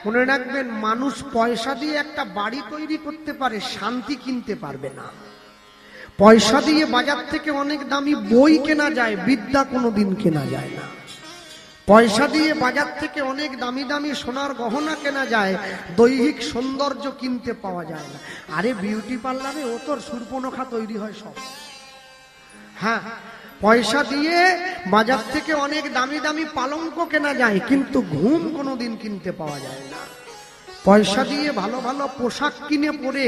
মনে রাখবেন, মানুষ পয়সা দিয়ে একটা বাড়ি তৈরি করতে পারে, শান্তি কিনতে পারবে না। পয়সা দিয়ে বাজার থেকে অনেক দামি বই কেনা যায়, বিদ্যা কোনোদিন কেনা যায় না। পয়সা দিয়ে বাজার থেকে অনেক দামি দামি সোনার গহনা কেনা যায়, দৈহিক সৌন্দর্য কিনতে পাওয়া যায় না। আরে বিউটি পার্লারে ও তোর সুর্পনখা তৈরি হয় সব। হ্যাঁ, পয়সা দিয়ে বাজার থেকে অনেক দামি দামি পালঙ্ক কেনা যায়, কিন্তু ঘুম কোনোদিন কিনতে পাওয়া যায় না। পয়সা দিয়ে ভালো ভালো পোশাক কিনে পরে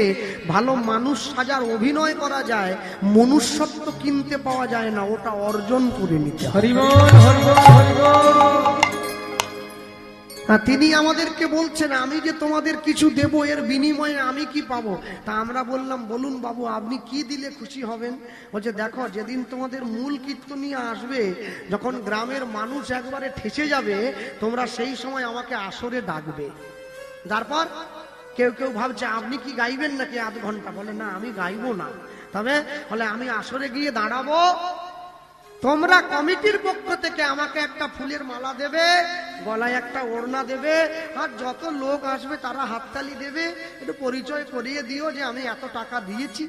ভালো মানুষ সাজার অভিনয় করা যায়, মনুষ্যত্ব কিনতে পাওয়া যায় না, ওটা অর্জন করে নিতে হয়। তিনি আমাদেরকে বলছেন, আমি যে তোমাদের কিছু দেব, এর বিনিময়ে আমি কি পাবো? তা আমরা বললাম, বলুন বাবু, আপনি কি দিলে খুশি হবেন? বলছে, দেখো, যেদিন তোমাদের মূল কীর্তনিয়া আসবে, যখন গ্রামের মানুষ একবারে ঠেসে যাবে, তোমরা সেই সময় আমাকে আসরে ডাকবে। তারপর কেউ কেউ ভাবছে আপনি কি গাইবেন নাকি আধ ঘন্টা? বলে, না, আমি গাইবো না, তবে বলে আমি আসরে গিয়ে দাঁড়াবো, তোমরা কমিটির পক্ষ থেকে আমাকে একটা ফুলের মালা দেবে, গলায় একটা ওড়না দেবে, আর যত লোক আসবে তারা হাততালি দেবে, একটু পরিচয় করিয়ে দিও যে আমি এত টাকা দিয়েছি।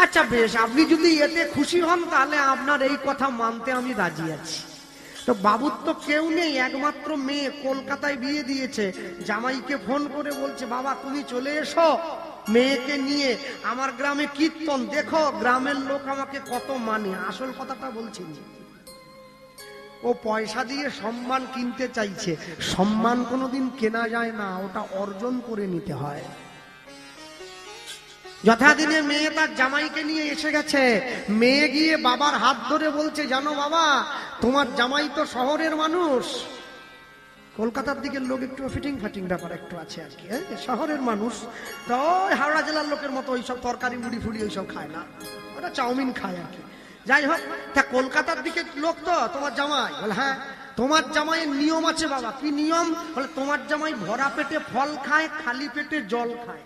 আচ্ছা বেশ, আপনি যদি এতে খুশি হন তাহলে আপনার এই কথা মানতে আমি রাজি আছি। তো বাবুর তো কেউ নেই, একমাত্র মেয়ে, কলকাতায় বিয়ে দিয়েছে। জামাইকে ফোন করে বলছে, বাবা তুমি চলে এসো মেয়েকে নিয়ে আমার গ্রামে কীর্তন, দেখো গ্রামের লোক আমাকে কত মানে। আসল কথাটা বলছি, ও পয়সা দিয়ে সম্মান কিনতে চাইছে। সম্মান কোনোদিন কেনা যায় না, ওটা অর্জন করে নিতে হয়। যথাদিনে মেয়ে তার জামাইকে নিয়ে এসে গেছে। মেয়ে গিয়ে বাবার হাত ধরে বলছে, জানো বাবা, তোমার জামাই তো শহরের মানুষ, কলকাতার দিকের লোক একটু ফিটিং ফাটিং ব্যাপার একটু আছে আর কি, শহরের মানুষ তো হাওড়া জেলার লোকের মতো ওইসব তরকারি মুড়ি ফুড়ি ওইসব খায় না, ওরা চাউমিন খায় আর কি। যাই হোক, তা কলকাতার দিকের লোক তো তোমার জামাই? বলে, হ্যাঁ। তোমার জামাইয়ের নিয়ম আছে বাবা। কি নিয়ম? বলে, তোমার জামাই ভরা পেটে ফল খায়, খালি পেটে জল খায়।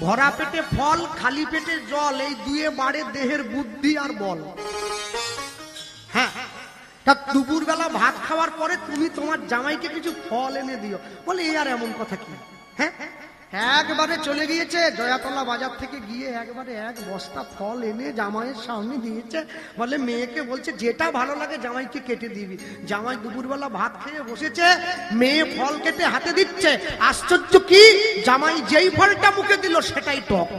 ভরা পেটে ফল, খালি পেটে জল, এই দুয়ে বাড়ে দেহের বুদ্ধি আর বল। হ্যাঁ, তা দুপুর বেলা ভাত খাওয়ার পরে তুমি তোমার জামাইকে কিছু ফল এনে দিও। বলে, এই আর এমন কথা কি? হ্যাঁ, একবারে চলে গিয়েছে জয়াতলা বাজার থেকে গিয়ে একবারে এক বস্তা ফল এনে জামাইয়ের সামনে দিয়েছে। বলে, মেয়েকে বলছে যেটা ভালো লাগে জামাইকে কেটে দিবি। জামাই দুপুরবেলা ভাত খেয়ে বসেছে, মেয়ে ফল কেটে হাতে দিচ্ছে। আশ্চর্য কি, জামাই যেই ফলটা মুখে দিল সেটাই টক।